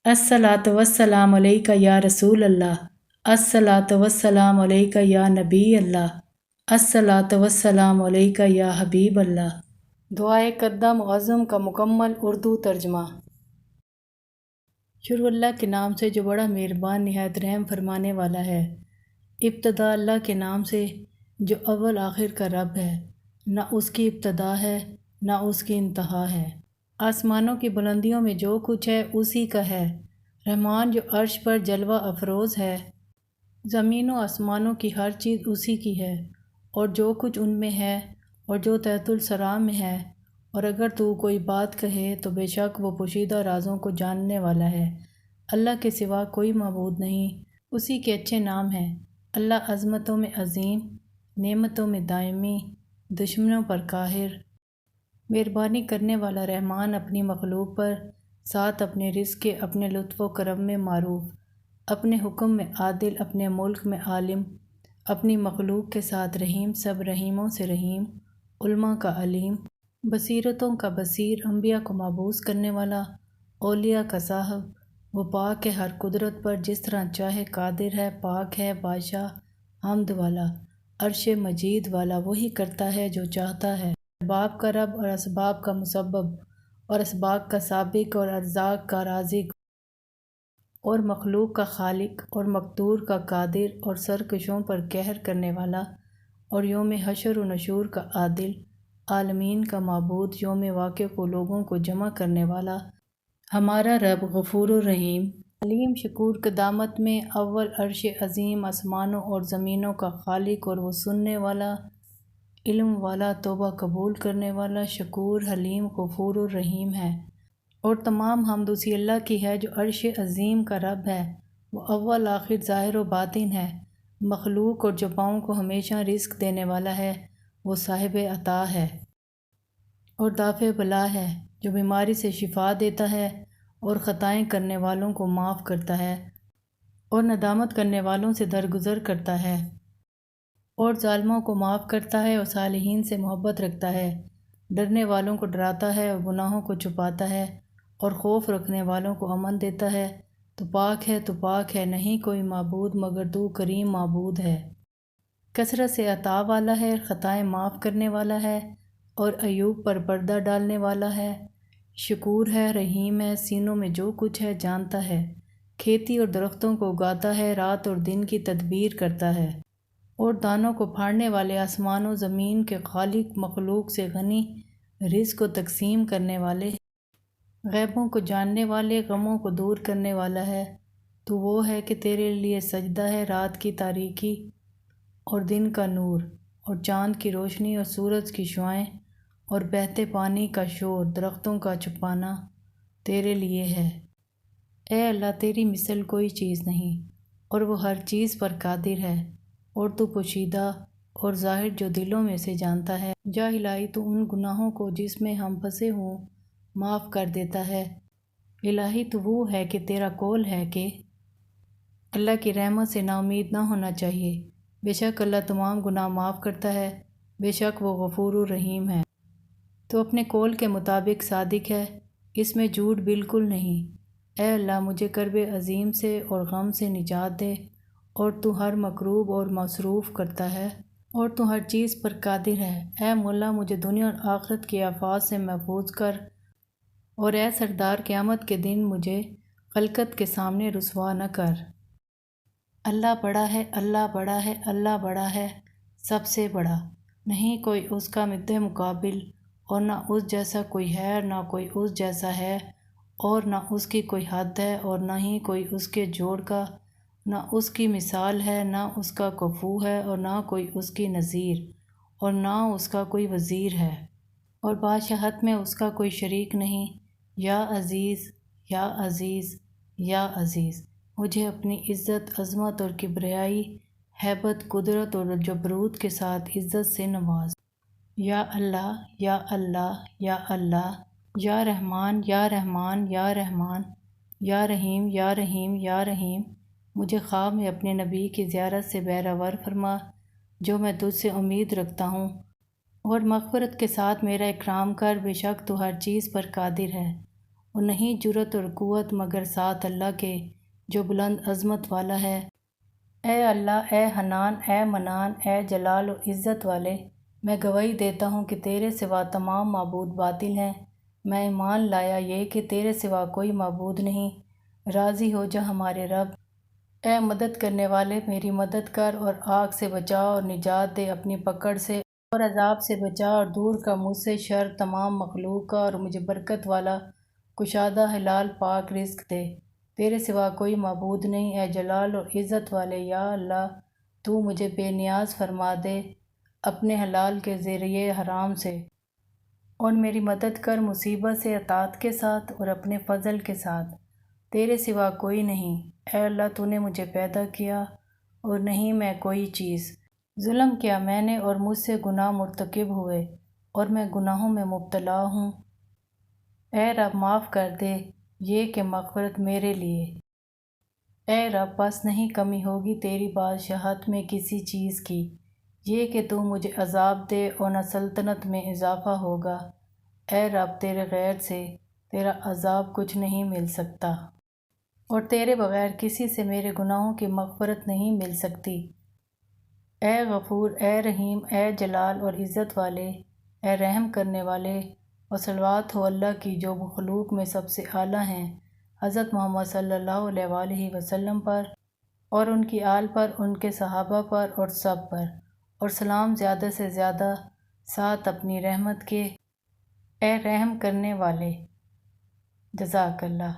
अस्सलातु वस्सलाम अलैका या रसूल अल्लाह, अस्सलातु वस्सलाम अलैका या नबी अल्लाह, अस्सलातु वस्सलाम अलैका या हबीब अल्लाह। दुआए कद्दा मुअज़्ज़म का मुकम्मल उर्दू तर्जमा। शुरू अल्लाह के नाम से जो बड़ा मेहरबान निहायत रहम फरमाने वाला है। इब्तदा अल्लाह के नाम से जो अव्वल आखिर का रब है, ना उसकी इब्तदा है ना उसकी इंतहा है। आसमानों की बुलंदियों में जो कुछ है उसी का है। रहमान जो अर्श पर जलवा अफरोज़ है। ज़मीन व आसमानों की हर चीज़ उसी की है, और जो कुछ उनमें है और जो तहतुल सरा में है। और अगर तू कोई बात कहे तो बेशक वो पोशीदा राज़ों को जानने वाला है। अल्लाह के सिवा कोई माबूद नहीं, उसी के अच्छे नाम हैं। अल्लाह अज़मतों में अज़ीम, नेमतों में दायमी, दुश्मनों पर काहिर। मेहरबानी करने वाला रहमान अपनी मखलूक पर, साथ अपने रिज़्क़ के अपने लुत्फ़ व करम में मारूफ़, अपने हुक्म में आदिल, अपने मुल्क में आलिम, अपनी मखलूक के साथ रहीम, सब रहीमों से रहीम, उल्मा का अलीम, बसीरतों का बसीर, अम्बिया को माबूस करने वाला, औलिया का साहब। वो पाक है हर कुदरत पर, जिस तरह चाहे कादिर है, पाक है बादशाह हम्द वाला, अर्श मजीद वाला। वही करता है जो चाहता है। असबाब का रब और असबाब का मुसब्बब, और असबाब का साबिक और अर्ज़ाक का राज़िक, और मखलूक का खालिक और मकदूर का कादिर, और सरकशों पर कहर करने वाला, और यौम हशर व नशूर का आदिल, आलमीन का माबूद, यौम वाक़े को लोगों को जमा करने वाला। हमारा रब गफ़ूर रहीम, अलीम शकूर क़दामत में अव्वल अर्श अज़ीम, आसमानों और ज़मीनों का खालिक, और वो सुनने वाला, इल्म वाला, तौबा कबूल करने वाला, शकूर हलीम गफ़ूर रहीम है। और तमाम हमद उसी अल्लाह की है जो अर्श अज़ीम का रब है। वो अव्वल आखिर ज़ाहिर व बातिन है। मखलूक और जो पाँव को हमेशा रिस्क देने वाला है, वो साहिब अता है और दाफ़े बला है, जो बीमारी से शिफा देता है और ख़ताएँ करने वालों को माफ़ करता है और नदामत करने वालों से दरगुज़र करता है और ज़ालिमों को माफ़ करता है और सालिहीन से मोहब्बत रखता है। डरने वालों को डराता है और गुनाहों को छुपाता है और खौफ रखने वालों को अमन देता है। तो पाक है, नहीं कोई माबूद मगर तू करीम माबूद है। कसरत से अता वाला है, ख़ताएँ माफ़ करने वाला है और अयूब पर पर्दा डालने वाला है। शकूर है, रहीम है, सीनों में जो कुछ है जानता है। खेती और दरख्तों को उगाता है, रात और दिन की तदबीर करता है और दानों को फाड़ने वाले, आसमानों ज़मीन के खालिक, मखलूक से गनी, रिज़्क़ को तकसीम करने वाले, गैबों को जानने वाले, गमों को दूर करने वाला है। तो वो है कि तेरे लिए सजदा है रात की तारीकी और दिन का नूर और चाँद की रोशनी और सूरज की शुआएं और बहते पानी का शोर, दरख्तों का छुपाना तेरे लिए है। ए अल्लाह, तेरी मिसल कोई चीज़ नहीं और वो हर चीज़ पर कादिर है, और तू पोशीदा और ज़ाहिर जो दिलों में से जानता है। जा इलाही, तू उन गुनाहों को जिसमें हम फंसे हों माफ़ कर देता है। इलाही, तू वो है कि तेरा कौल है कि अल्लाह की रहमत से नाउमीद ना होना चाहिए। बेशक अल्लाह तमाम गुनाह माफ़ करता है, बेशक वो गफ़ूर रहीम है। तो अपने कौल के मुताबिक सादिक है, इसमें झूठ बिल्कुल नहीं। ए अल्लाह, मुझे कर्ब अज़ीम से और गम से निजात दे, और तू हर मकरूब और मसरूफ़ करता है और तू हर चीज़ पर कादिर है। ए मौला, मुझे दुनिया और आखिरत के आफात से महफूज कर, और ए सरदार क़यामत के दिन मुझे खलकत के सामने रुसवा न कर। अल्लाह बड़ा है, अल्लाह बड़ा है, अल्लाह बड़ा है, सबसे बड़ा, नहीं कोई उसका मिद्दे मुकाबिल, और ना उस जैसा कोई है और ना कोई उस जैसा है, और ना उसकी कोई हद है और ना ही कोई उसके जोड़ का, ना उसकी मिसाल है, ना उसका कुफू है और ना कोई उसकी नज़ीर, और ना उसका कोई वज़ीर है, और बादशाहत में उसका कोई शरीक नहीं। या अज़ीज़, या अज़ीज़, या अज़ीज़, मुझे अपनी इज़्ज़त, अज़मत और किब्रियाई, हैबत, कुदरत और जबरूत के साथ इज़्ज़त से नवाज। या अल्लाह, या अल्लाह, या अल्लाह, या रहमान, या रहमान, या रहमान, या रहीम, या रहीम, या रहीम, मुझे ख्वाब में अपने नबी की ज़ियारत से बहरावर फरमा, जो मैं तुझसे उम्मीद रखता हूँ, और मग़फ़िरत के साथ मेरा इकराम कर, बेशक तू हर चीज़ पर कादिर है। اور نہیں جرت اور قوت مگر ساتھ اللہ کے جو بلند عظمت والا ہے۔ اے اللہ، اے حنان، اے منان، اے جلال و عزت والے، میں گواہی دیتا ہوں کہ تیرے سوا تمام معبود باطل ہیں۔ میں ایمان لایا یہ کہ تیرے سوا کوئی معبود نہیں۔ راضی ہو جا ہمارے رب، اے مدد کرنے والے، میری مدد کر اور آگ سے بچا اور نجات دے اپنی پکڑ سے، اور عذاب سے بچا اور دور کا مجھ سے شر تمام مخلوق کا، اور مجھے برکت والا کشادہ حلال پاک رزق دے۔ تیرے سوا کوئی معبود نہیں۔ اے جلال اور عزت والے، یا اللہ تو مجھے بے نیاز فرما دے اپنے حلال کے ذریعے حرام سے، اور میری مدد کر مصیبت سے اطاعت کے ساتھ اور اپنے فضل کے ساتھ۔ تیرے سوا کوئی نہیں۔ اے اللہ تو نے مجھے پیدا کیا اور نہیں میں کوئی چیز۔ ظلم کیا میں نے اور مجھ سے گناہ مرتکب ہوئے اور میں گناہوں میں مبتلا ہوں۔ اے رب معاف کر دے یہ کہ مغفرت میرے لیے۔ اے رب بس نہیں کمی ہوگی تیری بادشاہت میں کسی چیز کی، یہ کہ تو مجھے عذاب دے اور نہ سلطنت میں اضافہ ہوگا۔ اے رب تیرے غیر سے تیرا عذاب کچھ نہیں مل سکتا، اور تیرے بغیر کسی سے میرے گناہوں کی مغفرت نہیں مل سکتی۔ اے غفور، اے رحیم، اے جلال اور عزت والے، اے رحم کرنے والے، اور صلوات ہو اللہ کی جو مخلوق میں سب سے اعلیٰ ہیں، حضرت محمد صلی اللہ علیہ وآلہ وسلم پر، اور ان کی آل پر، ان کے صحابہ پر اور سب پر، اور سلام زیادہ سے زیادہ ساتھ اپنی رحمت کے۔ اے رحم کرنے والے، جزاک اللہ۔